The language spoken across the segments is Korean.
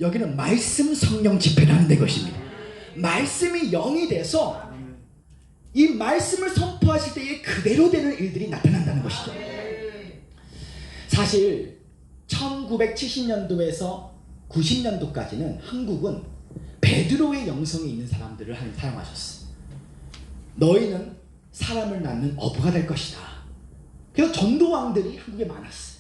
여기는 말씀 성령 집회라는 데 것입니다. 말씀이 영이 돼서 이 말씀을 선포하실 때에 그대로 되는 일들이 나타난다는 것이죠. 사실 1970년도에서 90년도까지는 한국은 베드로의 영성이 있는 사람들을 사용하셨어. 너희는 사람을 낳는 어부가 될 것이다. 그래서 전도왕들이 한국에 많았어.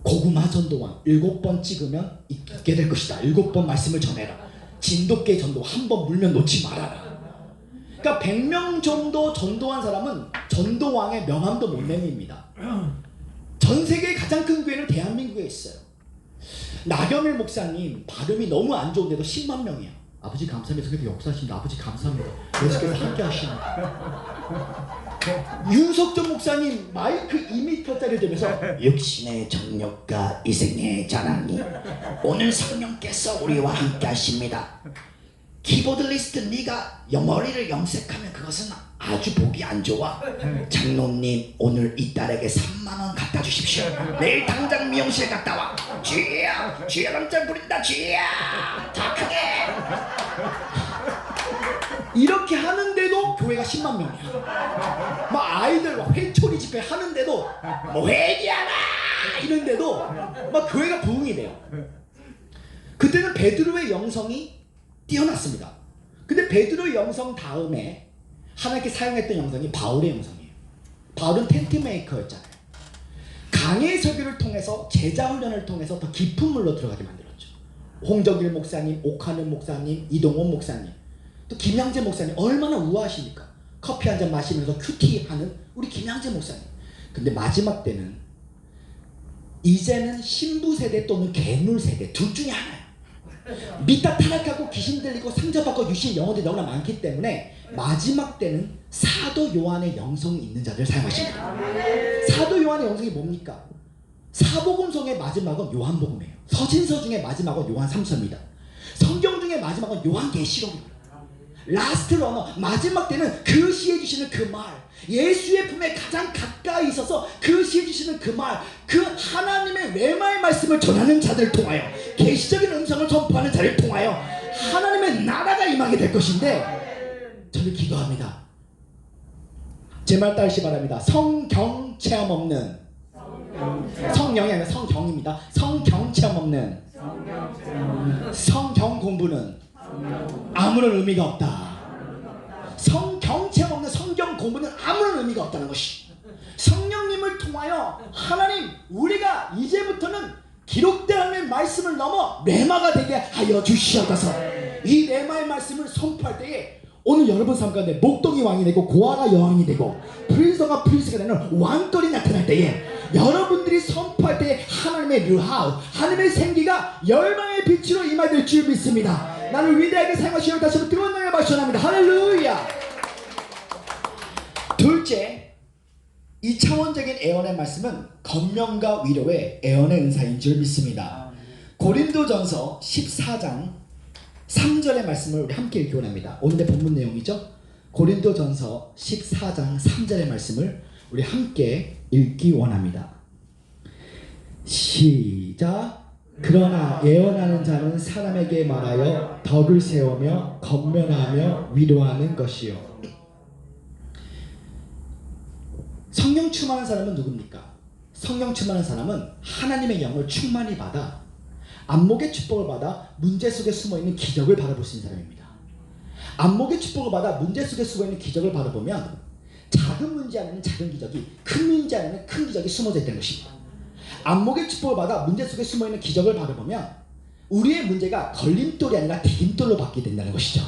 고구마 전도왕 7번 찍으면 있게 될 것이다. 7번 말씀을 전해라. 진돗개 전도 한 번 물면 놓지 말아라. 그러니까 100명 정도 전도한 사람은 전도왕의 명함도 못 내밉니다. 전 세계의 가장 큰 교회는 대한민국에 있어요. 나경일 목사님 발음이 너무 안 좋은데도 10만 명이야. 아버지 감사합니다. 그렇게 역사하십니다. 아버지 감사합니다. 예수께서 함께 하십니다. 윤석전 목사님 마이크 2m짜리 들면서 육신의 정력과 이생의 자랑이 오늘 성령께서 우리와 함께 하십니다. 키보드리스트 네가 머리를 염색하면 그것은 아주 보기 안 좋아. 장로님 오늘 이 딸에게 3만원 갖다 주십시오. 내일 당장 미용실 갔다 와. 쥐야 쥐야 깜짝 부린다. 쥐야 더 크게. 이렇게 하는데도 교회가 10만 명이야. 막 아이들 막 회초리 집회 하는데도 뭐 회개하라 이런데도 막 교회가 부흥이 돼요. 그때는 베드로의 영성이 뛰어났습니다. 근데 베드로의 영성 다음에 하나님께 사용했던 영성이 바울의 영성이에요. 바울은 텐트 메이커였잖아요. 강의 설교를 통해서 제자 훈련을 통해서 더 깊은 물로 들어가게 만들었죠. 홍적일 목사님, 옥하는 목사님, 이동원 목사님, 또 김양재 목사님 얼마나 우아하십니까? 커피 한잔 마시면서 큐티하는 우리 김양재 목사님. 근데 마지막 때는 이제는 신부 세대 또는 괴물 세대 둘 중에 하나예요. 믿다 타락하고 귀신 들리고 상처받고 유신 영혼들이 너무나 많기 때문에 마지막 때는 사도 요한의 영성이 있는 자들을 사용하십니다. 사도 요한의 영성이 뭡니까? 사복음서의 마지막은 요한복음이에요. 서신서 중에 마지막은 요한 3서입니다. 성경 중에 마지막은 요한계시록입니다. 라스트 러너, 마지막 때는 그 시에 주시는 그 말, 예수의 품에 가장 가까이 있어서 그 시에 주시는 그 말, 그 하나님의 외마의 말씀을 전하는 자들을 통하여, 계시적인 음성을 선포하는 자를 통하여 하나님의 나라가 임하게 될 것인데, 저는 기도합니다. 제 말 따르시 바랍니다. 성경 체험 없는, 성령이 아니라 성경입니다. 성경 체험 없는 성경 공부는 아무런 의미가 없다. 성경 체험 없는 성경 공부는 아무런 의미가 없다는 것이, 성령님을 통하여 하나님 우리가 이제부터는 기록된 하나님의 말씀을 넘어 레마가 되게 하여 주시옵소서. 이 레마의 말씀을 선포할 때에 오늘 여러분 삶 가운데 목동이 왕이 되고 고아가 여왕이 되고 프린스가 프린스가 되는 왕권이 나타날 때에 여러분들이 선포할 때에 하나님의 르하우, 하나님의 생기가 열방의 빛으로 임하될 줄 믿습니다. 나를 위대하게 사용하시는 다시 한번 뜨거운 영광을 발전합니다. 할렐루야. 둘째, 이 차원적인 애원의 말씀은 권면과 위로의 애원의 은사인 줄 믿습니다. 고린도전서 14장 3절의 말씀을 우리 함께 읽기 원합니다. 오늘의 본문 내용이죠. 고린도전서 14장 3절의 말씀을 우리 함께 읽기 원합니다. 시작. 그러나 예언하는 자는 사람에게 말하여 덕을 세우며 권면하며 위로하는 것이요. 성령 충만한 사람은 누굽니까? 성령 충만한 사람은 하나님의 영을 충만히 받아 안목의 축복을 받아 문제 속에 숨어있는 기적을 바라볼 수 있는 사람입니다. 안목의 축복을 받아 문제 속에 숨어있는 기적을 바라보면 작은 문제 안에는 작은 기적이, 큰 문제 안에는 큰 기적이 숨어져 있다는 것입니다. 안목의 축복을 받아 문제 속에 숨어있는 기적을 바라보면 우리의 문제가 걸림돌이 아니라 디딤돌로 바뀌게 된다는 것이죠.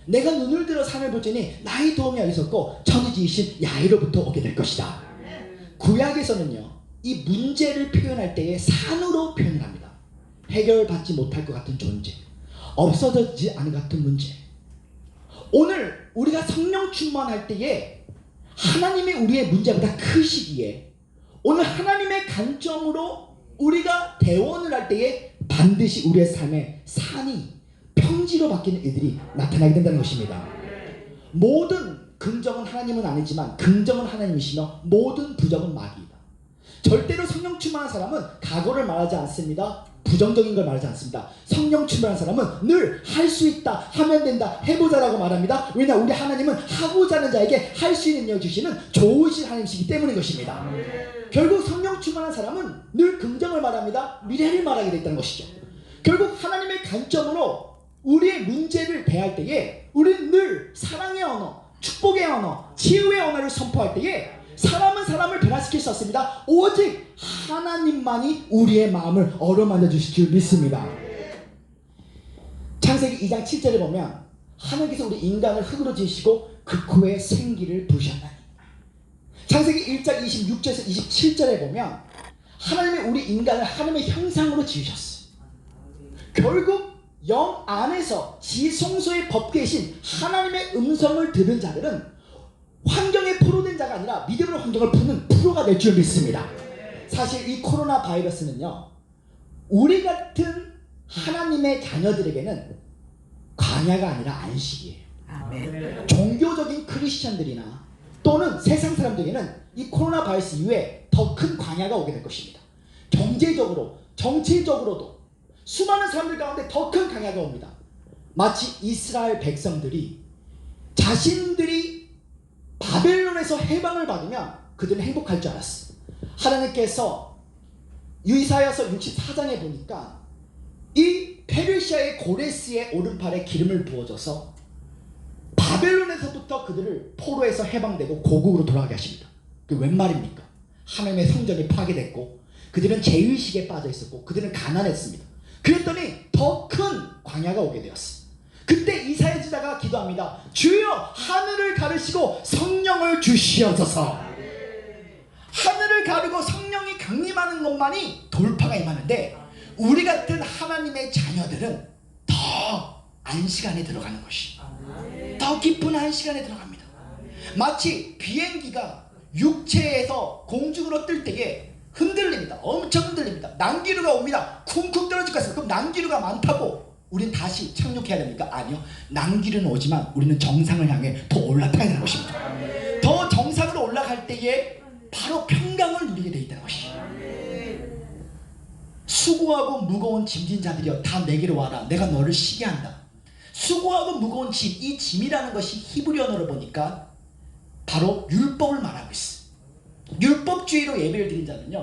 내가 눈을 들어 산을 볼지니 나의 도움이 어디서고 천지 지으신 야훼로부터 오게 될 것이다. 구약에서는요, 이 문제를 표현할 때에 산으로 표현을 합니다. 해결받지 못할 것 같은 존재, 없어지지 않은 것 같은 문제. 오늘 우리가 성령 충만할 때에 하나님이 우리의 문제보다 크시기에 오늘 하나님의 관점으로 우리가 대원을 할 때에 반드시 우리의 삶에 산이 평지로 바뀌는 일들이 나타나게 된다는 것입니다. 모든 긍정은 하나님은 아니지만 긍정은 하나님이시며 모든 부정은 마귀이다. 절대로 성령 충만한 사람은 각오를 말하지 않습니다. 부정적인 걸 말하지 않습니다. 성령 충만한 사람은 늘 할 수 있다, 하면 된다, 해보자라고 말합니다. 왜냐, 우리 하나님은 하고자 하는 자에게 할 수 있는 능력을 주시는 좋으신 하나님이시기 때문인 것입니다. 결국 성령 충만한 사람은 늘 긍정을 말합니다. 미래를 말하게 됐다는 것이죠. 결국 하나님의 관점으로 우리의 문제를 대할 때에 우리는 늘 사랑의 언어, 축복의 언어, 치유의 언어를 선포할 때에 사람은 사람을 변화시킬 수 없습니다. 오직 하나님만이 우리의 마음을 어루만져 주실 줄 믿습니다. 창세기 2장 7절에 보면 하나님께서 우리 인간을 흙으로 지으시고 그 코에 생기를 부으셨나니. 창세기 1장 26절에서 27절에 보면 하나님이 우리 인간을 하나님의 형상으로 지으셨어요. 결국 영 안에서 지성소에 법계신 하나님의 음성을 들은 자들은 환경에 포로된 자가 아니라 믿음으로 환경을 푸는 프로가 될 줄 믿습니다. 사실 이 코로나 바이러스는요, 우리 같은 하나님의 자녀들에게는 광야가 아니라 안식이에요. 아멘. 종교적인 크리스천들이나 또는 세상 사람들에게는 이 코로나 바이러스 이후에 더 큰 광야가 오게 될 것입니다. 경제적으로, 정치적으로도 수많은 사람들 가운데 더 큰 광야가 옵니다. 마치 이스라엘 백성들이 자신들이 바벨론에서 해방을 받으면 그들은 행복할 줄 알았어. 하나님께서 이사야서 64장에 보니까 이 페르시아의 고레스의 오른팔에 기름을 부어줘서 바벨론에서부터 그들을 포로에서 해방되고 고국으로 돌아가게 하십니다. 그게 웬 말입니까? 하나님의 성전이 파괴됐고 그들은 죄의식에 빠져 있었고 그들은 가난했습니다. 그랬더니 더 큰 광야가 오게 되었어. 그때 이사야 지사가 기도합니다. 주여 하늘을 가르시고 성령을 주시옵소서. 하늘을 가르고 성령이 강림하는 것만이 돌파가 임하는데 우리 같은 하나님의 자녀들은 더 안식안에 들어가는 것이 더 깊은 안식안에 들어갑니다. 마치 비행기가 육체에서 공중으로 뜰 때에 흔들립니다. 엄청 흔들립니다. 난기류가 옵니다. 쿵쿵 떨어질 것 같습니다. 그럼 난기류가 많다고 우린 다시 착륙해야 됩니까? 아니요. 난기류는 오지만 우리는 정상을 향해 더 올라타야 되는 것입니다. 더 정상으로 올라갈 때에 바로 평강을 누리게 되어 있다는 것이죠. 수고하고 무거운 짐진 자들이여 다 내게로 와라. 내가 너를 쉬게 한다. 수고하고 무거운 짐, 이 짐이라는 것이 히브리 언어로 보니까 바로 율법을 말하고 있어. 율법주의로 예배를 드린 자는요,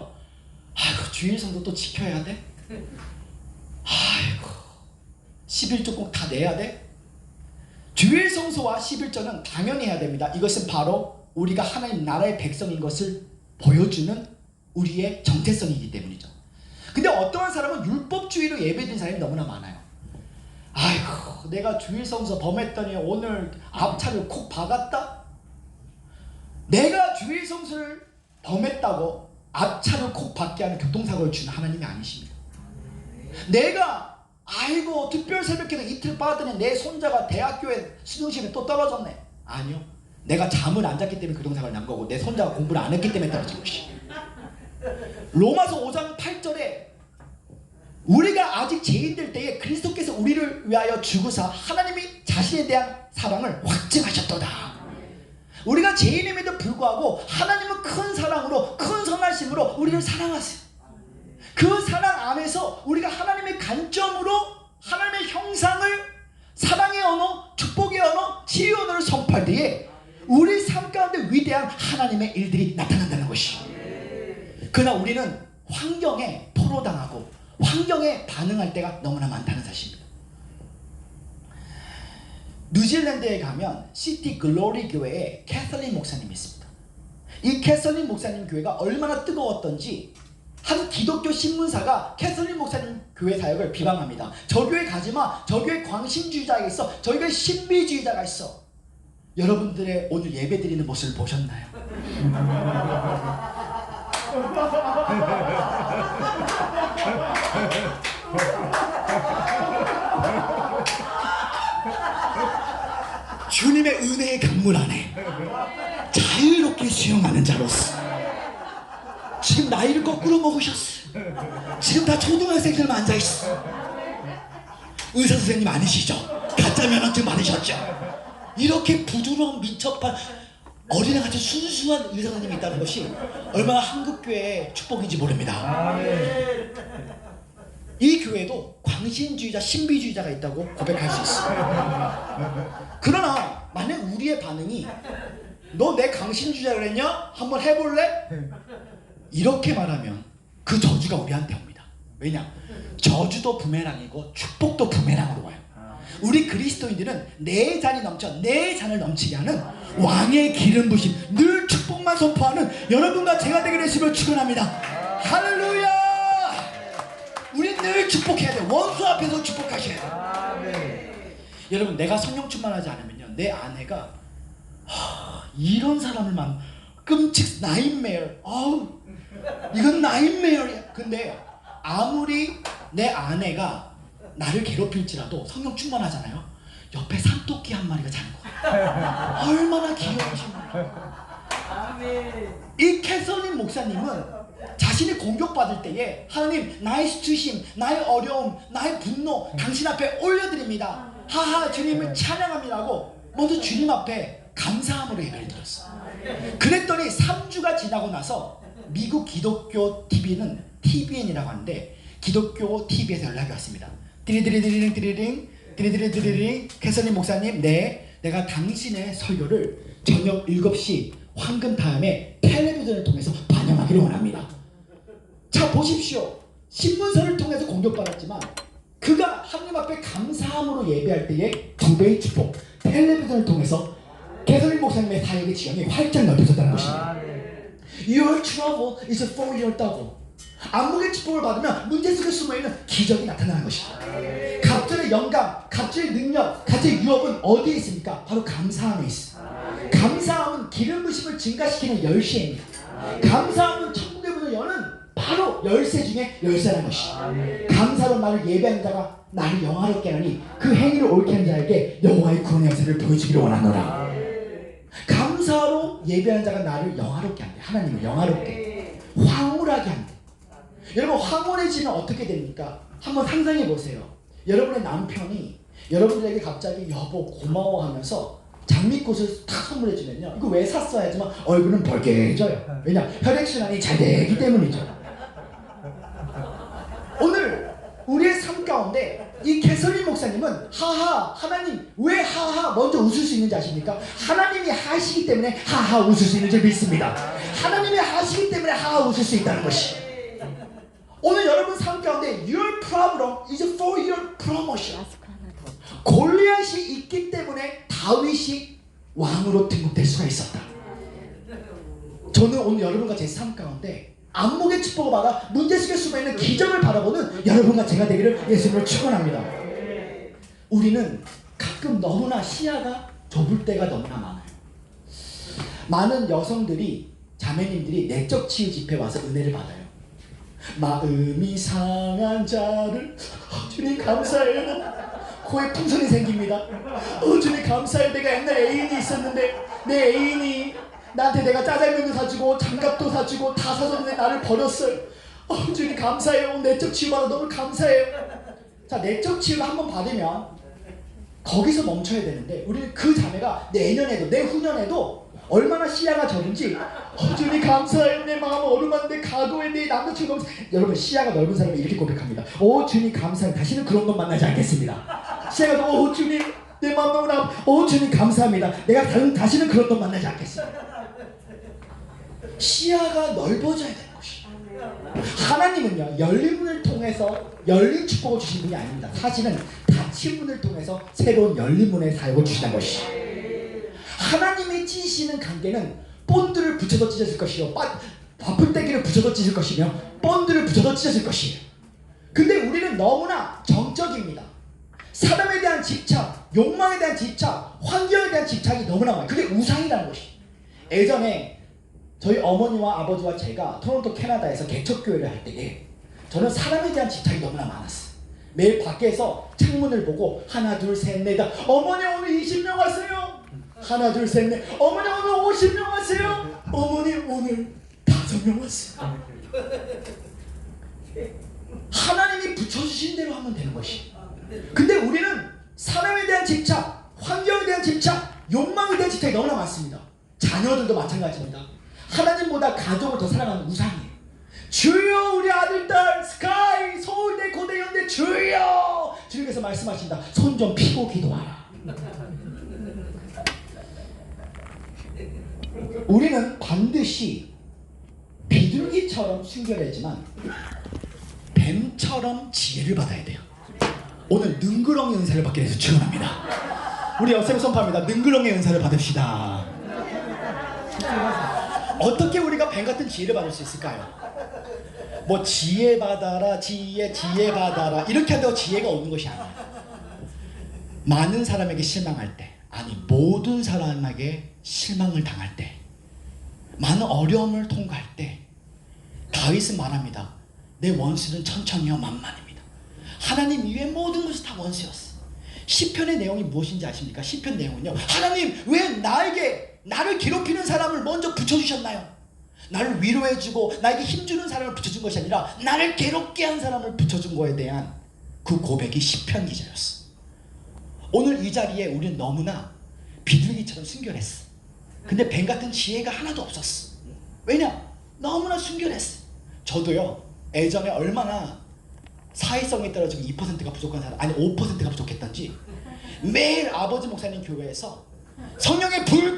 아이고 주일성도 또 지켜야 돼? 아이고 11조 꼭 다 내야 돼? 주일성소와 11조는 당연히 해야 됩니다. 이것은 바로 우리가 하나님 나라의 백성인 것을 보여주는 우리의 정체성이기 때문이죠. 근데 어떠한 사람은 율법주의로 예배드린 사람이 너무나 많아요. 아이고 내가 주일성소 범했더니 오늘 앞차를 콕 박았다? 내가 주일성소를 범했다고 앞차를 콕 박게 하는 교통사고를 주는 하나님이 아니십니다. 내가 아이고 특별 새벽기도 이틀 빠더니 내 손자가 대학교에 수능시험에 또 떨어졌네. 아니요. 내가 잠을 안 잤기 때문에 교통사고를 난 거고 내 손자가 공부를 안 했기 때문에 떨어진 것이. 로마서 5장 8절에 우리가 아직 죄인될 때에 그리스도께서 우리를 위하여 죽으사 하나님이 자신에 대한 사랑을 확증하셨도다. 우리가 죄인임에도 불구하고 하나님은 큰 사랑으로 큰 선하심으로 우리를 사랑하세요. 그 사랑 안에서 우리가 하나님의 관점으로 하나님의 형상을 사랑의 언어, 축복의 언어, 치유의 언어를 선포할 때에 우리 삶 가운데 위대한 하나님의 일들이 나타난다는 것이. 그러나 우리는 환경에 포로당하고 환경에 반응할 때가 너무나 많다는 사실입니다. 뉴질랜드에 가면 시티 글로리 교회에 캐서린 목사님이 있습니다. 이 캐서린 목사님 교회가 얼마나 뜨거웠던지 한 기독교 신문사가 캐서린 목사님 교회 사역을 비방합니다. 저 교회 가지마. 저 교회 광신주의자가 있어. 저 교회 신비주의자가 있어. 여러분들의 오늘 예배드리는 모습을 보셨나요? 주님의 은혜의 강물 안에 자유롭게 수용하는 자로서 지금 나이를 거꾸로 먹으셨어. 지금 다 초등학생들만 앉아있어. 의사선생님 아니시죠? 가짜 면허증 많으셨죠? 이렇게 부드러운 민첩한 어린애같이 순수한 의사선생님이 있다는 것이 얼마나 한국교회의 축복인지 모릅니다. 이 교회도 광신주의자, 신비주의자가 있다고 고백할 수 있어요. 그러나 만약 우리의 반응이 너 내 강신주의자 그랬냐? 한번 해볼래? 이렇게 말하면 그 저주가 우리한테 옵니다. 왜냐? 저주도 부메랑이고 축복도 부메랑으로 와요. 우리 그리스도인들은 내 잔이 넘쳐 내 잔을 넘치게 하는 왕의 기름 부심, 늘 축복만 선포하는 여러분과 제가 되기를 예수님을 축원합니다. 할렐루야! 우린 늘 축복해야 돼요. 원수 앞에서 축복하셔야 돼요. 여러분, 내가 성령 충만하지 않으면요, 내 아내가 이런 사람을 끔찍 나인메어, 이건 나인메어야. 근데 아무리 내 아내가 나를 괴롭힐지라도 성령 충만하잖아요. 옆에 산토끼 한 마리가 자는 거야. 얼마나 귀여우신가요? 이 캐서린 목사님은 자신이 공격받을 때에 하나님, 나의 수치심, 나의 어려움, 나의 분노 당신 앞에 올려드립니다. 하하, 주님을 찬양합니다고 먼저 주님 앞에 감사함으로 예배를 드렸어. 그랬더니 3주가 지나고 나서 미국 기독교 TV는 TVN이라고 하는데 기독교 TV에서 연락이 왔습니다. 드리드리드링 캐서린 목사님, 네, 내가 당신의 설교를 저녁 7시 황금 타임에 텔레비전을 통해서 반영하기를 원합니다. 자, 보십시오. 신문사를 통해서 공격받았지만 그가 하나님 앞에 감사함으로 예배할 때에 2배의 축복, 텔레비전을 통해서 캐서린 목사님의 사역의 지형이 활짝 넓혀졌다는 것입니다. Your trouble is for your double. 안목의 축복을 받으면 문제 속에 숨어있는 기적이 나타나는 것입니다. 갑절의 영감, 갑절의 능력, 갑절의 유업은 어디에 있습니까? 바로 감사함에 있습니다. 감사함은 기름 부심을 증가시키는 열쇠입니다. 감사함은 천국의 문을 여는 바로 열쇠 중에 열쇠라는 것입니다. 감사로 나를 예배하는 자가 나를 영화롭게 하니 그 행위를 옳게 하는 자에게 여호와의 구원의 역사를 보여주기를 원하노라. 감사로 예배하는 자가 나를 영화롭게 한대. 하나님을 영화롭게, 황홀하게 한대. 여러분, 황홀해지면 어떻게 됩니까? 한번 상상해 보세요. 여러분의 남편이 여러분들에게 갑자기 여보 고마워 하면서 장미꽃을 탁 선물해 주면요, 이거 왜 샀어? 하지만 얼굴은 벌개져요. 왜냐? 혈액순환이 잘 되기 때문이죠. 오늘 우리의 삶 가운데 이 캐서린 목사님은 하하, 하나님 왜 하하 먼저 웃을 수 있는지 아십니까? 하나님이 하시기 때문에 하하 웃을 수 있는 줄 믿습니다. 하나님이 하시기 때문에 하하 웃을 수 있다는 것이. 오늘 여러분 삶 가운데 your problem is for your promotion. 골리앗이 있기 때문에 다윗이 왕으로 등극될 수가 있었다. 저는 오늘 여러분과 제 삶 가운데 안목의 축복을 받아 문제 속에 숨어있는 기적을 바라보는 여러분과 제가 되기를 예수님을 축원합니다. 우리는 가끔 너무나 시야가 좁을 때가 너무나 많아요. 많은 여성들이, 자매님들이 내적 치유 집회 와서 은혜를 받아요. 마음이 상한 자를 주님 감사해요. 코에 풍선이 생깁니다. 주님 감사해요. 내가 옛날에 애인이 있었는데 내 애인이 나한테 내가 짜장면도 사주고 장갑도 사주고 다 사줬는데 나를 버렸어요. 주님 감사해요. 내적 치유받아 너무 감사해요. 자, 내적 치유를 한번 받으면 거기서 멈춰야 되는데 우리는 그 자매가 내년에도 내후년에도 얼마나 시야가 좁은지 주님 감사해요. 내 마음 어루만데 과거에 내 남자친구 너무... 여러분, 시야가 넓은 사람이 이렇게 고백합니다. 주님 감사해요. 다시는 그런 건 만나지 않겠습니다. 시야가 너무 주님 내 마음 너무나 주님 감사합니다. 내가 다시는 그런 건 만나지 않겠습니다. 시야가 넓어져야 되는 것이. 하나님은요, 열린 문을 통해서 열린 축복을 주신 분이 아닙니다. 사실은 닫힌 문을 통해서 새로운 열린 문의 사역을 주시는 것이. 하나님이 찢으시는 관계는 본드를 붙여서 찢어질 것이요, 바풀떼기를 붙여서 찢을 것이며 본드를 붙여서 찢어질 것이에요. 근데 우리는 너무나 정적입니다. 사람에 대한 집착, 욕망에 대한 집착, 환경에 대한 집착이 너무나 많아요. 그게 우상이라는 것이. 예전에 저희 어머니와 아버지와 제가 토론토 캐나다에서 개척교회를 할 때에 저는 사람에 대한 집착이 너무나 많았어요. 매일 밖에서 창문을 보고 하나 둘 셋 넷 어머니 오늘 20명 왔어요. 하나 둘 셋 넷 어머니 오늘 50명 왔어요. 어머니 오늘 5명 왔어요. 하나님이 붙여주신 대로 하면 되는 것이. 근데 우리는 사람에 대한 집착, 환경에 대한 집착, 욕망에 대한 집착이 너무나 많습니다. 자녀들도 마찬가지입니다. 하나님보다 가족을 더 사랑하는 우상이에요. 주여 우리 아들 딸 스카이 서울대 고대 연대 주여 주님께서 말씀하신다. 손 좀 피고 기도하라. 우리는 반드시 비둘기처럼 순결하지만 뱀처럼 지혜를 받아야 돼요. 오늘 능그렁이 은사를 받게 돼서 축원합니다. 우리 옆에 선포합니다. 능그렁이 은사를 받읍시다. 어떻게 우리가 뱀 같은 지혜를 받을 수 있을까요? 뭐 지혜 받아라 지혜 받아라 이렇게 한다고 지혜가 오는 것이 아니에요. 많은 사람에게 실망할 때, 아니 모든 사람에게 실망을 당할 때, 많은 어려움을 통과할 때 다윗은 말합니다. 내 원수는 천천히요 만만입니다. 하나님 이외의 모든 것이 다 원수였어. 시편의 내용이 무엇인지 아십니까? 시편 내용은요, 하나님 왜 나를 괴롭히는 사람을 먼저 붙여주셨나요? 나를 위로해주고 나에게 힘주는 사람을 붙여준 것이 아니라 나를 괴롭게 한 사람을 붙여준 거에 대한 그 고백이 시편 기자였어. 오늘 이 자리에 우리는 너무나 비둘기처럼 순결했어. 근데 뱀 같은 지혜가 하나도 없었어. 왜냐? 너무나 순결했어. 저도요, 예전에 얼마나 사회성에 떨어지고 2%가 부족한 사람, 아니 5%가 부족했던지 매일 아버지 목사님 교회에서 성령의 불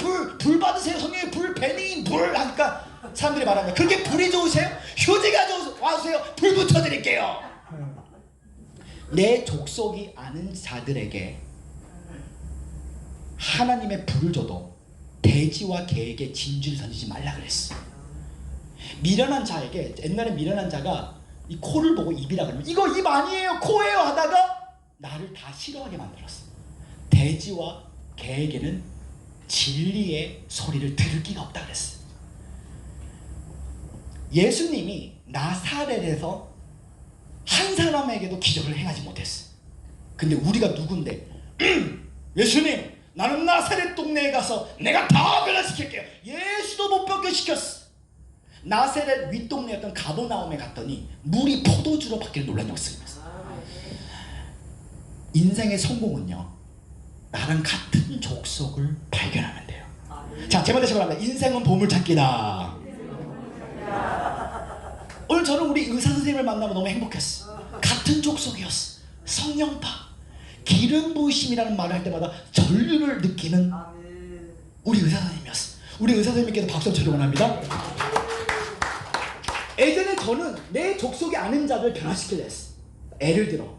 받으세요. 성령의 불, 뱀이 불 하니까 사람들이 말합니다. 그렇게 불이 좋으세요? 휴지가 좋으세요? 불 붙여드릴게요. 내 족속이 아는 자들에게 하나님의 불을 줘도 돼지와 개에게 진주를 던지지 말라 그랬어. 미련한 자에게, 옛날에 미련한 자가 이 코를 보고 입이라 그러면 이거 입 아니에요 코예요 하다가 나를 다 싫어하게 만들었어. 돼지와 개에게는 진리의 소리를 들을 기가 없다 그랬어. 예수님이 나사렛에서 한 사람에게도 기적을 행하지 못했어. 근데 우리가 누군데 예수님 나는 나사렛 동네에 가서 내가 다 변화시킬게요. 예수도 못 변화시켰어. 나사렛 윗동네였던 가버나움에 갔더니 물이 포도주로 바뀌는 놀라운 역사입니다. 인생의 성공은요, 나랑 같은 족속을 발견하면 돼요. 자, 제발 다시 말합니다. 인생은 보물찾기다. 오늘 저는 우리 의사 선생님을 만나고 너무 행복했어. 같은 족속이었어. 성령파, 기름 부으심이라는 말을 할 때마다 전류를 느끼는 우리 의사 선생님이었어. 우리 의사 선생님께도 박수 쳐주고 원합니다. 예전에 저는 내 족속이 아는 자를 변화시키려 했어. 예를 들어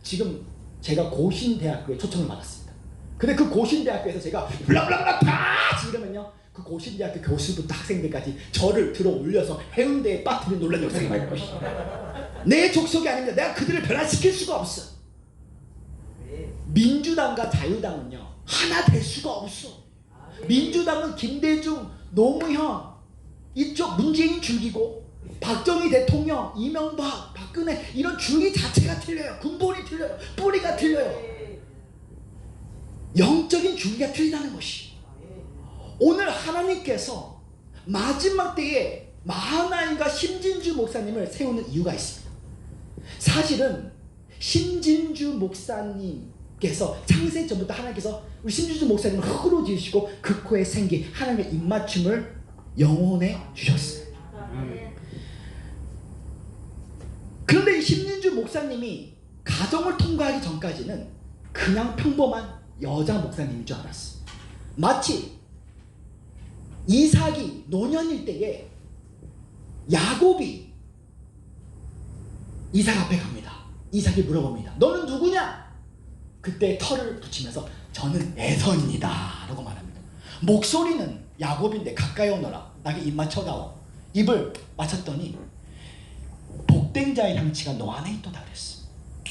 지금 제가 고신대학교에 초청을 받았습니다. 근데 그 고신대학교에서 제가 블라블라블라 다 지르면요, 그 고신대학교 교수부터 학생들까지 저를 들어 올려서 해운대에 빠뜨린 놀란 역사가 많이 것이죠. 내 족속이 아닙니다. 내가 그들을 변화시킬 수가 없어. 민주당과 자유당은요 하나 될 수가 없어. 민주당은 김대중, 노무현 이쪽 문재인 줄기고, 박정희 대통령, 이명박, 박근혜 이런 줄기 자체가 틀려요. 근본이 틀려요. 뿌리가 틀려요. 영적인 줄기가 틀리다는 것이. 오늘 하나님께서 마지막 때에 마하나임과 심진주 목사님을 세우는 이유가 있습니다. 사실은 심진주 목사님께서 창세 전부터 하나님께서 우리 심진주 목사님을 흙으로 지으시고 그 코에 생기 하나님의 입맞춤을 영혼에 주셨어요. 그런데 이 심진주 목사님이 가정을 통과하기 전까지는 그냥 평범한 여자 목사님인 줄 알았어. 마치 이삭이 노년일 때에 야곱이 이삭 앞에 갑니다. 이삭이 물어봅니다. 너는 누구냐? 그때 털을 붙이면서 저는 에서입니다 라고 말합니다. 목소리는 야곱인데 가까이 오너라, 나에게 입 맞춰다오. 입을 맞췄더니 복된 자의 향취가 너 안에 있도다 그랬어.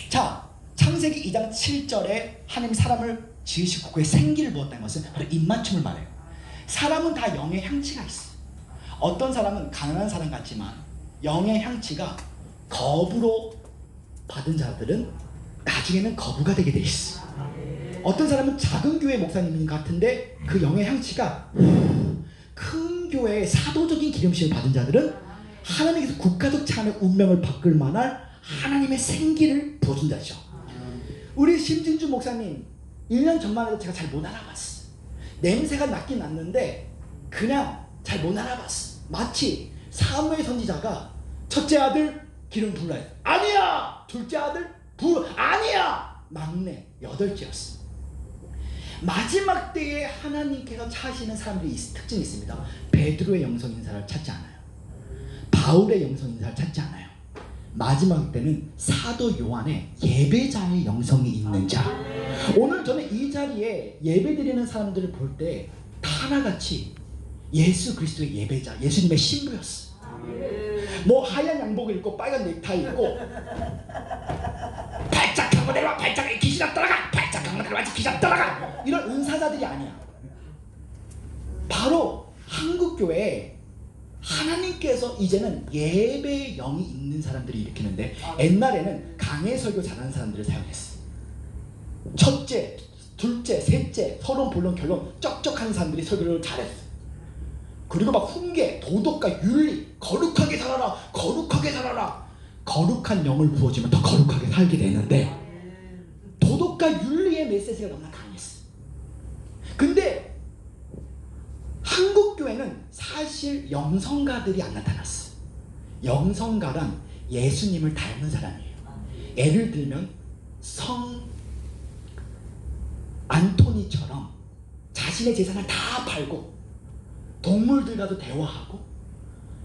자, 창세기 2장 7절에 하나님 사람을 지으시고 그의 생기를 부었다는 것은 바로 입맞춤을 말해요. 사람은 다 영의 향취가 있어. 어떤 사람은 가난한 사람 같지만 영의 향취가 거부로 받은 자들은 나중에는 거부가 되게 돼 있어. 어떤 사람은 작은 교회 목사님 같은데 그 영의 향취가 큰 교회의 사도적인 기름심을 받은 자들은 하나님께서 국가적 찬의 운명을 바꿀 만한 하나님의 생기를 부어준 자죠. 우리 심진주 목사님 1년 전만 해도 제가 잘 못 알아봤어. 냄새가 났긴 났는데 그냥 잘 못 알아봤어. 마치 사무엘 선지자가 첫째 아들 기름 불라 했어. 아니야. 둘째 아들 아니야. 막내 여덟째였어. 마지막 때에 하나님께서 찾으시는 사람들이 특징이 있습니다. 베드로의 영성 인사를 찾지 않아요. 바울의 영성 인사를 찾지 않아요. 마지막 때는 사도 요한의 예배자의 영성이 있는 자. 오늘 저는 이 자리에 예배드리는 사람들을 볼 때 다 하나같이 예수 그리스도의 예배자, 예수님의 신부였어. 뭐 하얀 양복을 입고 빨간 넥타이 입고 발짝 한번 내려와, 발짝 귀신아 따라가, 발짝 한번 내려와, 귀신아 따라가, 이런 은사자들이 아니야. 바로 한국교회에 하나님께서 이제는 예배의 영이 있는 사람들이 일으키는데, 옛날에는 강해 설교 잘하는 사람들을 사용했어. 첫째, 둘째, 셋째, 서론, 본론, 결론 쩍쩍하는 사람들이 설교를 잘했어. 그리고 막 훈계, 도덕과 윤리, 거룩하게 살아라, 거룩하게 살아라. 거룩한 영을 부어주면 더 거룩하게 살게 되는데, 도덕과 윤리의 메시지가 너무나 강했어. 근데 한국교회는 사실 영성가들이 안 나타났어. 영성가란 예수님을 닮은 사람이에요. 예를 들면 성 안토니처럼 자신의 재산을 다 팔고 동물들과도 대화하고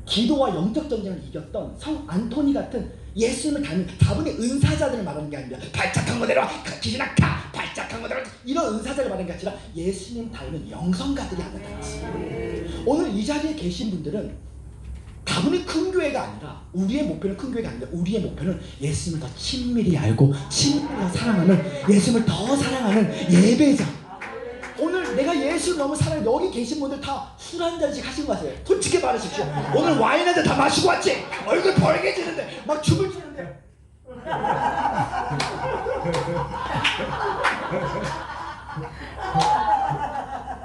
기도와 영적 전쟁을 이겼던 성 안토니 같은 예수님을 닮은 다분히 은사자들을 말하는 게 아니라 발작한 거 내려와, 귀신아 가, 발작한 거 내려와, 이런 은사자를 말하는 게 아니라 예수님 닮은 영성가들이 안 나타났어요. 오늘 이 자리에 계신 분들은 다분히 큰 교회가 아니라, 우리의 목표는 큰 교회가 아니라 우리의 목표는 예수님을 더 친밀히 알고 친밀히 더 사랑하는, 예수님을 더 사랑하는 예배자. 오늘 내가 예수를 너무 사랑해. 여기 계신 분들 다 술 한 잔씩 하신 거 같아요. 솔직히 말하십시오. 오늘 와인 한 잔 다 마시고 왔지? 얼굴 벌개지는데 막 춤을 추는데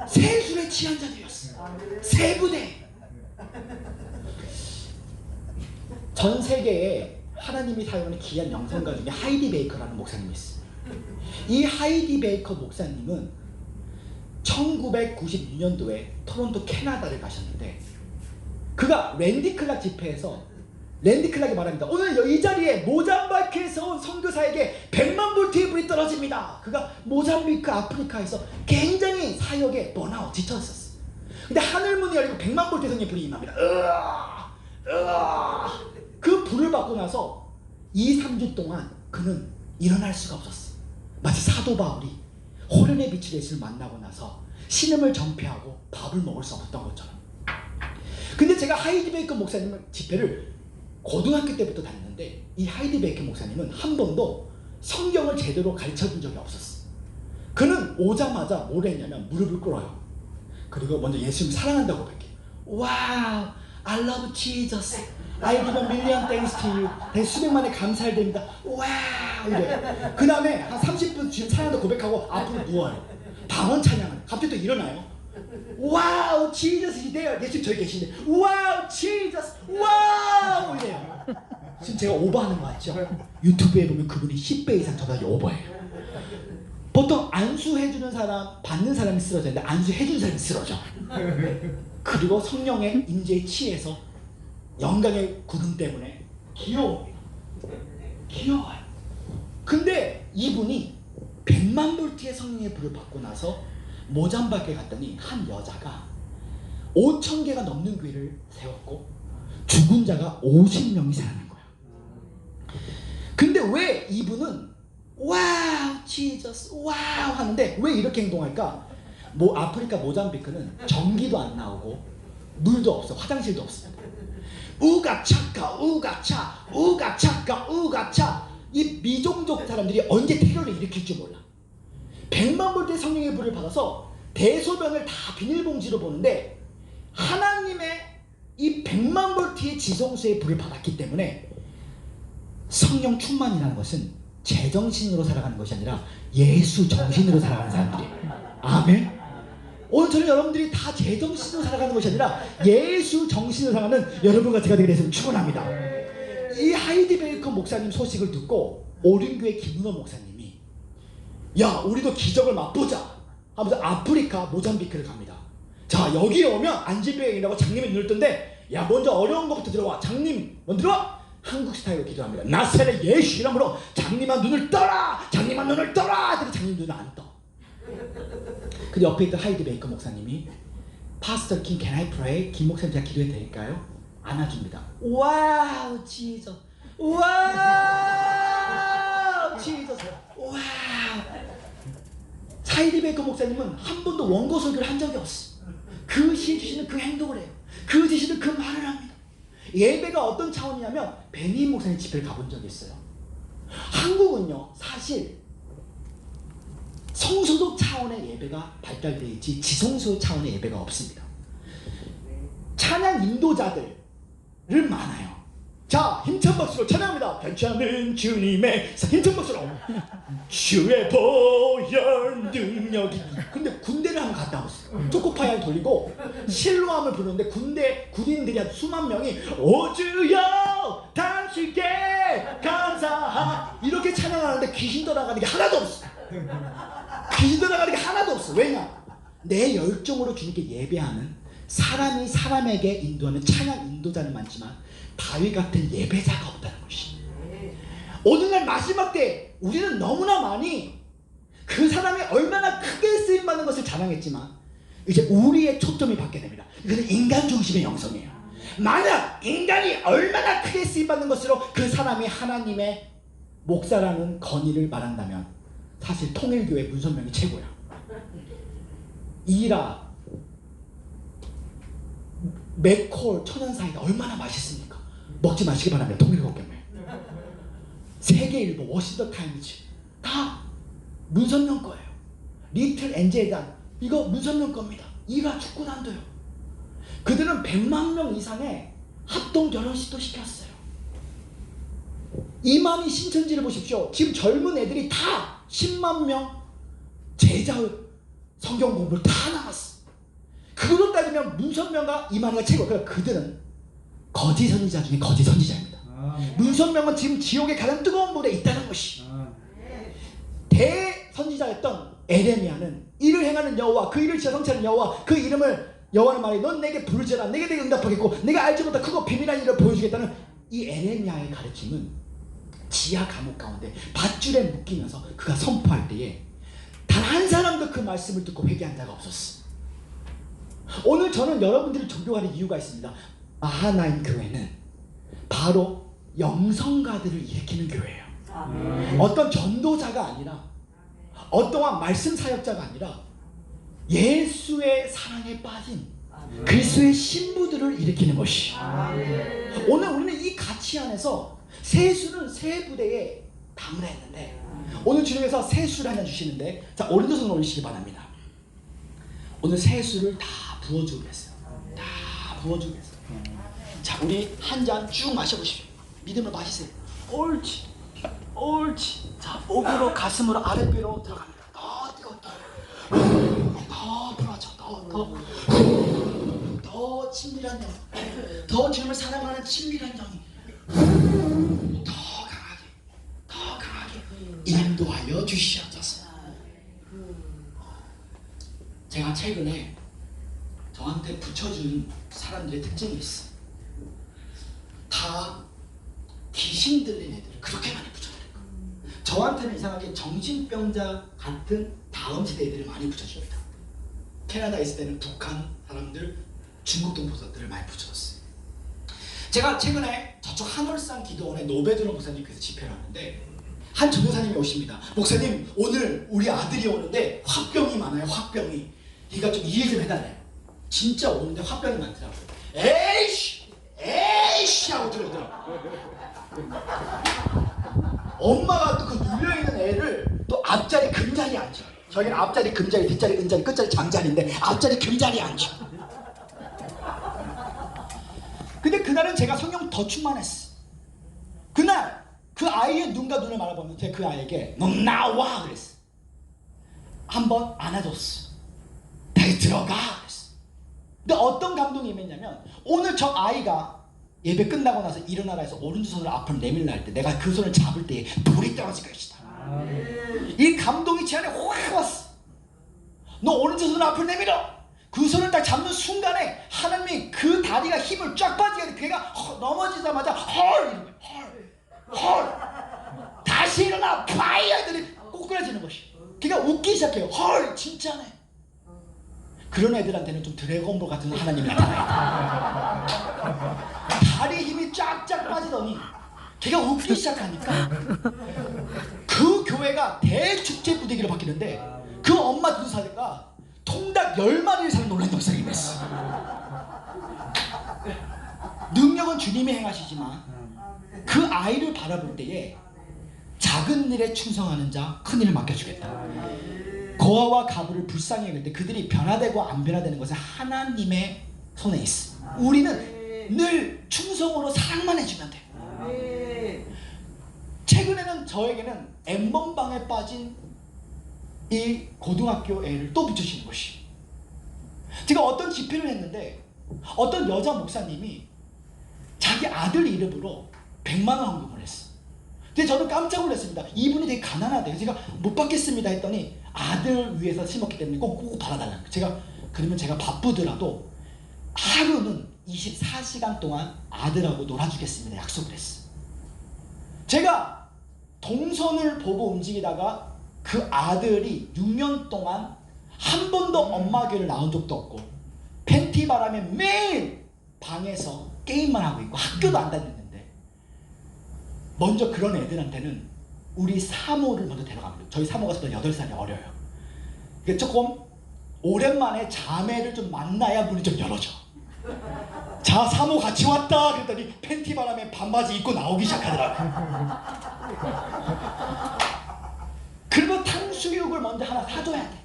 새 술에 취한 자들이었어. 새 부대. 전 세계에 하나님이 사용하는 귀한 영성가 중에 하이디 베이커라는 목사님이 있어요. 이 하이디 베이커 목사님은 1996년도에 토론토 캐나다를 가셨는데, 그가 랜디 클락 집회에서 랜디 클락이 말합니다. 오늘 이 자리에 모잠비크에서 온 선교사에게 100만 볼트의 불이 떨어집니다. 그가 모잠비크 아프리카에서 굉장히 사역에 번아웃 지쳤었어. 근데 하늘문이 열리고 100만 볼트의 성령의 불이 임합니다. 그 불을 받고 나서 2, 3주 동안 그는 일어날 수가 없었어. 마치 사도 바울이 호련의 빛을 예수를 만나고 나서 신음을 전폐하고 밥을 먹을 수 없었던 것처럼. 근데 제가 하이디 베이커 목사님 집회를 고등학교 때부터 다녔는데, 이 하이디 베이커 목사님은 한 번도 성경을 제대로 가르쳐준 적이 없었어. 그는 오자마자 뭘 했냐면 무릎을 꿇어요. 그리고 먼저 예수님 사랑한다고 고백해요. 와우, I love Jesus. I give a million thanks to you. 수백만에 감사를 드립니다. 와우, 이래. 그 다음에 한 30분 지금 사랑한다고 고백하고 앞으로 누워요. 방언 찬양을. 갑자기 또 일어나요. 와우, Jesus is there. 예수님 저기 계신데 와우, Jesus, 와우, 이래요. 지금 제가 오버하는 거 같죠? 유튜브에 보면 그분이 10배 이상 저보다 오버해요. 보통 안수해주는 사람, 받는 사람이 쓰러졌는데 안수해주는 사람이 쓰러져. 그리고 성령의 임재에 취해서 영광의 구름 때문에 귀여워요. 근데 이분이 100만 볼트의 성령의 불을 받고 나서 모잠비크에 갔더니 한 여자가 5,000개가 넘는 교회를 세웠고 죽은 자가 50명이 살아난 거야. 근데 왜 이분은 와우, 지저스, 와우 하는데 왜 이렇게 행동할까? 아프리카 모잠비크는 전기도 안 나오고 물도 없어, 화장실도 없습니다. 우가차카, 우가차, 우가차카, 우가차. 이 미종족 사람들이 언제 테러를 일으킬 줄 몰라. 100만 볼트의 성령의 불을 받아서 대소변을 다 비닐봉지로 보는데, 하나님의 이 100만 볼트의 지성수의 불을 받았기 때문에 성령 충만이라는 것은 제정신으로 살아가는 것이 아니라 예수 정신으로 살아가는 사람들이에요. 아멘. 오늘 저는 여러분들이 다 제정신으로 살아가는 것이 아니라 예수 정신으로 살아가는 여러분과 제가 되게 돼서 축원합니다. 이 하이디 베이커 목사님 소식을 듣고 오륜교회 김은호 목사님이 야, 우리도 기적을 맛보자 하면서 아프리카 모잠비크를 갑니다. 자, 여기에 오면 안진병이라고 장님의 눈을 뜬데 야 먼저 어려운 것부터 들어와. 장님 먼저 들어와. 한국 스타일로 기도합니다. 나세렛 예수 이름으로 장님아 눈을 떠라. 장님아 눈을 떠라. 근데 장님 눈을 안 떠. 근데 옆에 있던 하이드 베이커 목사님이 파스터 킴 can I pray? 김 목사님 제가 기도해도 될까요? 안아줍니다. 와우 지저 와우 지저 와우. 하이드 베이커 목사님은 한 번도 원고 설교를 한 적이 없어. 그 시에 주시는 그 행동을 해요. 그 주시는 그 말을 합니다. 예배가 어떤 차원이냐면 베니인 목사님 집회를 가본 적이 있어요. 한국은요 사실 성소득 차원의 예배가 발달되어 있지 지성소 차원의 예배가 없습니다. 찬양 인도자들은 많아요. 자 힘찬 박수로 찬양합니다. 괜찮은 주님의 힘찬 박수로 주의 보혈 능력이. 근데 군대를 한번 갔다 왔어요. 초코파이를 돌리고 실로암을 부르는데 군인들이 한 수만 명이 오주여 당신께 감사하 이렇게 찬양하는데 귀신 떠나가는 게 하나도 없어. 귀신 떠나가는 게 하나도 없어. 왜냐? 내 열정으로 주님께 예배하는 사람이 사람에게 인도하는 찬양 인도자는 많지만 다윗 같은 예배자가 없다는 것이. 오늘날 마지막 때 우리는 너무나 많이 그 사람이 얼마나 크게 쓰임받는 것을 자랑했지만 이제 우리의 초점이 바뀌게 됩니다. 이것은 인간 중심의 영성이에요. 만약 인간이 얼마나 크게 쓰임받는 것으로 그 사람이 하나님의 목사라는 건의를 말한다면 사실 통일교회 문선명이 최고야. 이라 맥콜 천연사이다 얼마나 맛있습니까? 먹지 마시기 바랍니다. 통일교 때문에. 세계일보, 워싱턴타임즈 다 문선명 거예요. 리틀 엔젤단 이거 문선명 겁니다. 이라 축구단도요. 그들은 100만 명 이상의 합동 결혼식도 시켰어요. 이만희 신천지를 보십시오. 지금 젊은 애들이 다 10만 명 제자 성경 공부를 다 나갔어. 그걸로 따지면 문선명과 이만희가 최고. 그러니까 그들은 거짓 선지자 중에 거짓 선지자입니다. 문선명은 지금 지옥의 가장 뜨거운 물에 있다는 것이. 대선지자였던 에레미야는 이를 행하는 여호와 그 일을 지어 성취하는 여호와 그 이름을 여호와는 말해 넌 내게 부르짖어라 내게 내게 응답하겠고 내가 알지 못한 크고 비밀한 일을 보여주겠다는 이 에레미야의 가르침은 지하 감옥 가운데 밧줄에 묶이면서 그가 선포할 때에 단 한 사람도 그 말씀을 듣고 회개한 자가 없었어. 오늘 저는 여러분들을 존경하는 이유가 있습니다. 마하나임 교회는 바로 영성가들을 일으키는 교회예요. 어떤 전도자가 아니라 어떠한 말씀 사역자가 아니라 예수의 사랑에 빠진 그리스도의 신부들을 일으키는 것이. 오늘 우리는 이 가치 안에서 세수는 세 부대에 담으라 했는데 오늘 주님께서 세수를 하나 주시는데 자 오른손을 올리시기 바랍니다. 오늘 세수를 다 부어주겠어요. 다 부어주겠어요. 자 우리 한 잔 쭉 마셔보십시오. 믿음으로 마시세요. 옳지 옳지. 자 목으로 가슴으로 아랫배로 들어갑니다. 더 뜨겁게 더 불어줘. 더 친밀한 영, 더 주님을 사랑하는 친밀한 영이 더 강하게 인도하여 주시옵소서. 제가 최근에 저한테 붙여준 사람들의 특징이 있어. 다 귀신 들린 애들을 그렇게 많이 붙여드릴 거예요. 저한테는 이상하게 정신병자 같은 다음 세대 애들을 많이 붙여줍니다. 캐나다에 있을 때는 북한 사람들, 중국 동포들을 많이 붙여줬어요. 제가 최근에 저쪽 한월산 기도원에 노베드로 목사님께서 집회를 하는데 한 전도사님이 오십니다. 목사님 오늘 우리 아들이 오는데 화병이 많아요. 화병이. 네가 좀 이해 좀 해달래요. 진짜 오는데 화병이 많더라고요. 에이씨 하고 들어오더라고요. 엄마가 또 그 눌려있는 애를 또 앞자리 금자리에 앉혀요. 저희는 앞자리 금자리, 뒷자리 은자리, 끝자리 장자리인데 앞자리 금자리에 앉혀. 근데 그날은 제가 성령 더 충만했어. 그날 그 아이의 눈과 눈을 바라보면서 그 아이에게 너 나와 그랬어. 한번 안아줬어. 다시 들어가 그랬어. 근데 어떤 감동이 임했냐면 오늘 저 아이가 예배 끝나고 나서 일어나라 해서 오른손을 앞으로 내밀라 할 때 내가 그 손을 잡을 때에 불이 떨어질 것이다. 이 감동이 제 안에 확 왔어. 너 오른손을 앞으로 내밀어. 그 손을 딱 잡는 순간에 하나님이 그 다리가 힘을 쫙 빠지게 걔가 넘어지자마자 헐 다시 일어나 파이어 애들이 꼬꾸라지는 것이. 걔가 웃기 시작해요. 헐 진짜네. 그런 애들한테는 좀 드래곤볼 같은 하나님이 나타나요. 다리 힘이 쫙쫙 빠지더니 걔가 웃기 시작하니까 그 교회가 대축제 부대기로 바뀌는데 그 엄마 두사가 통닭 10마리를 사는 놀란 역사가 임했어. 능력은 주님이 행하시지만 그 아이를 바라볼 때에 작은 일에 충성하는 자 큰 일을 맡겨주겠다. 고아와 가부를 불쌍히 여길 때 그들이 변화되고 안 변화되는 것은 하나님의 손에 있어. 우리는 늘 충성으로 사랑만 해주면 돼. 최근에는 저에게는 엠번방에 빠진 이 고등학교 애를 또 붙여주시는 것이. 제가 어떤 집회를 했는데 어떤 여자 목사님이 자기 아들 이름으로 100만 원 헌금을 했어. 근데 저는 깜짝 놀랐습니다. 이분이 되게 가난하대요. 제가 못 받겠습니다 했더니 아들 위해서 심었기 때문에 꼭 받아달라고. 그러면 제가 바쁘더라도 하루는 24시간 동안 아들하고 놀아주겠습니다 약속을 했어. 제가 동선을 보고 움직이다가 그 아들이 6년 동안 한 번도 엄마 곁을 나온 적도 없고 팬티 바람에 매일 방에서 게임만 하고 있고 학교도 안 다녔는데 먼저 그런 애들한테는 우리 사모를 먼저 데려갑니다. 저희 사모가 8살이 어려요. 그러니까 조금 오랜만에 자매를 좀 만나야 문이 좀 열어져. 자 사모 같이 왔다 그랬더니 팬티 바람에 반바지 입고 나오기 시작하더라고. 그리고 탕수육을 먼저 하나 사줘야 돼.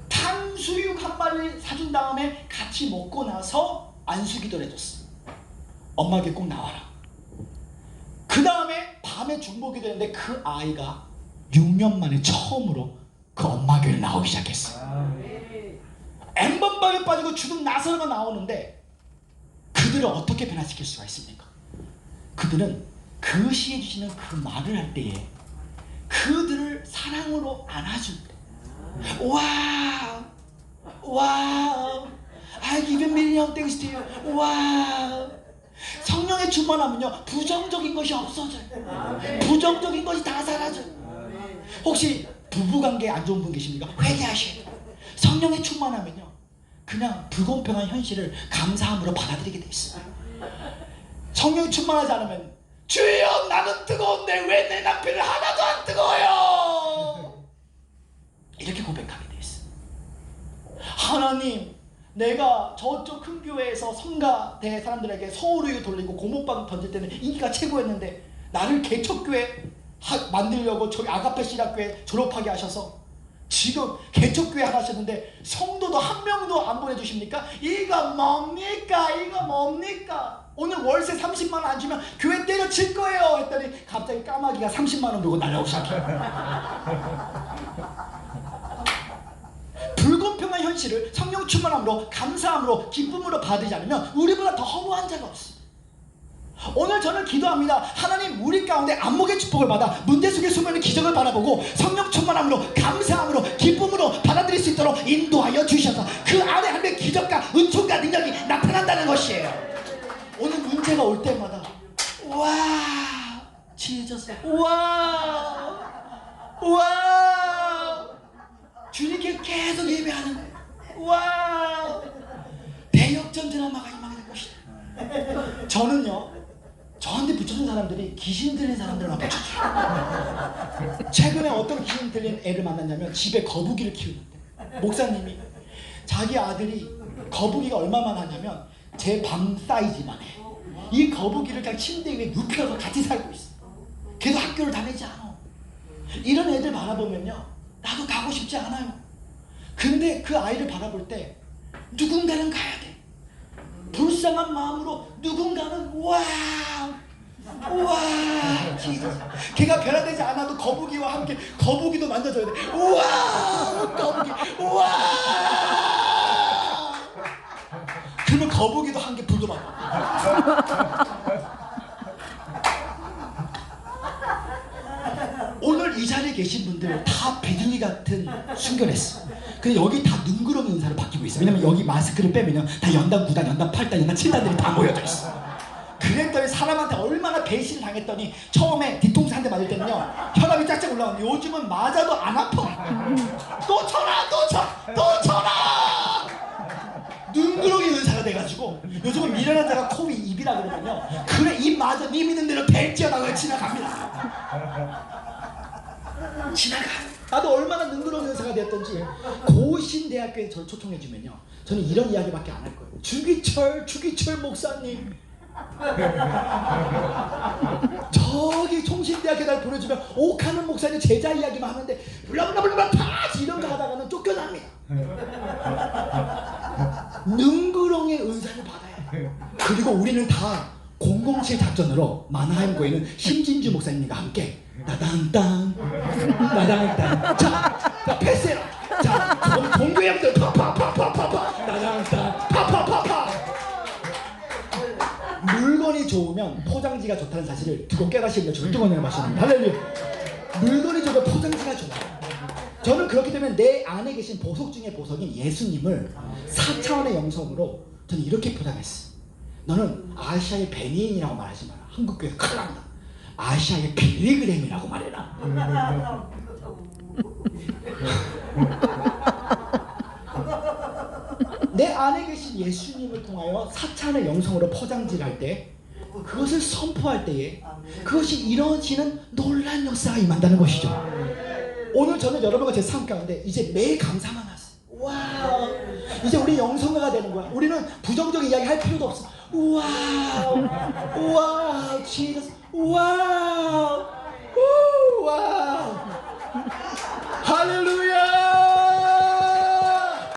탕수육 한 마리 사준 다음에 같이 먹고 나서 안수기도를 해줬어. 엄마에게 꼭 나와라. 그 다음에 밤에 중보기도 했는데 그 아이가 6년 만에 처음으로 그 엄마 교회를 나오기 시작했어. 엠번방에 빠지고 죽음 나서가 나오는데 그들을 어떻게 변화시킬 수가 있습니까? 그들은 그 시에 주시는 그 말을 할 때에 그들을 사랑으로 안아줄 때 와우 와우 I give a million thanks to you 와우. 성령의 충만하면요 부정적인 것이 없어져요. 부정적인 것이 다 사라져요. 혹시 부부관계 안 좋은 분 계십니까? 회개하셔야 돼요. 성령의 충만하면요 그냥 불공평한 현실을 감사함으로 받아들이게 돼 있어요. 성령이 충만하지 않으면 주여 나는 뜨거운데 왜 내 남편은 하나도 안 뜨거워요 이렇게 고백하게 돼 있어요. 하나님 내가 저쪽 큰 교회에서 성가대 사람들에게 서울우유 돌리고 고목빵 던질 때는 인기가 최고였는데 나를 개척교회 만들려고 저기 아가페 신학교에 졸업하게 하셔서 지금 개척교회 하나 하셨는데 성도도 한 명도 안 보내주십니까? 이거 뭡니까? 이거 뭡니까? 오늘 월세 30만 원 안 주면 교회 때려칠 거예요 했더니 갑자기 까마귀가 30만 원 들고 날아오기 시작해요. 불공평한 현실을 성령 충만함으로 감사함으로 기쁨으로 받으지 않으면 우리보다 더 허무한 자가 없어. 오늘 저는 기도합니다. 하나님 우리 가운데 안목의 축복을 받아 문제 속에 숨어있는 기적을 바라보고 성령 충만함으로 감사함으로 기쁨으로 받아들일 수 있도록 인도하여 주셔서 그 안에 하나님의 기적과 은총과 능력이 나타난다는 것이에요. 오늘 문제가 올 때마다 와 지저스 와 주님께 계속 예배하는 거예요. 와 대역전 드라마가 임하게 될 것이다. 저는요 저한테 붙여준 사람들이 귀신 들린 사람들만 붙여줘요. 최근에 어떤 귀신 들린 애를 만났냐면 집에 거북이를 키우는데 목사님이 자기 아들이 거북이가 얼마만 하냐면 제 방 사이즈만 해. 이 거북이를 그냥 침대 위에 눕혀서 같이 살고 있어. 걔도 학교를 다니지 않아. 이런 애들 바라보면요 나도 가고 싶지 않아요. 근데 그 아이를 바라볼 때 누군가는 가야 돼. 불쌍한 마음으로 누군가는 와 걔가 변화되지 않아도 거북이와 함께 거북이도 만져줘야 돼. 우와 거북이 우와 그러면 거북이도 한 개 불도 받아. 오늘 이 자리에 안에 계신 분들 다 비둘기 같은 순결했어. 근데 여기 다 눈구렁이 은사로 바뀌고 있어. 왜냐면 여기 마스크를 빼면 다 연단 9단, 연단 8단, 연단 7단들이 다 모여져 있어. 그랬더니 사람한테 얼마나 배신을 당했더니 처음에 뒤통수 한 대 맞을 때는요 혈압이 짝짝 올라오는데 요즘은 맞아도 안 아파. 또 쳐라 또 쳐 또 쳐라. 눈구렁이 은사가 돼가지고 요즘은 미련한 자가 코 위 입이라 그러면요 그래 입 맞아 네 믿는 대로 될지어다 지나갑니다. 지나가. 나도 얼마나 능그러운 은사가 되었던지 고신대학교에 저를 초청해주면요 저는 이런 이야기밖에 안 할 거예요. 주기철 목사님 저기 총신대학교 날 보내주면 옥하는 목사님 제자 이야기만 하는데 블라블라블라 다 이런 거 하다가는 쫓겨납니다. 능그렁의 은사를 받아야 돼. 그리고 우리는 다 007 작전으로 마나하임고에는 심진주 목사님과 함께 나당땅 나당땅 자 패스해라. 자 동교회 형들 파파파파파파 나당땅 파파파파. 물건이 좋으면 포장지가 좋다는 사실을 두고 깨닫시면 절등원을 마시는 할렐루야. 물건이 좋으면 포장지가 좋아요. 저는 그렇기 때문에 내 안에 계신 보석 중에 보석인 예수님을 4차원의 영성으로 저는 이렇게 포장했어. 너는 아시아의 베니인이라고 말하지 마라. 한국교회 큰일 난다. 아시아의 빌리그램이라고 말해라. 내 안에 계신 예수님을 통하여 4차원의 영성으로 포장지를 할 때 그것을 선포할 때에 그것이 이루어지는 놀라운 역사가 임한다는 것이죠. 오늘 저는 여러분과 제 삶 가운데 이제 매일 감사만 하세요. 와, 이제 우리 영성가가 되는 거야. 우리는 부정적인 이야기 할 필요도 없어. 와우, 와우, 지저스, 와우, 와우, 할렐루야.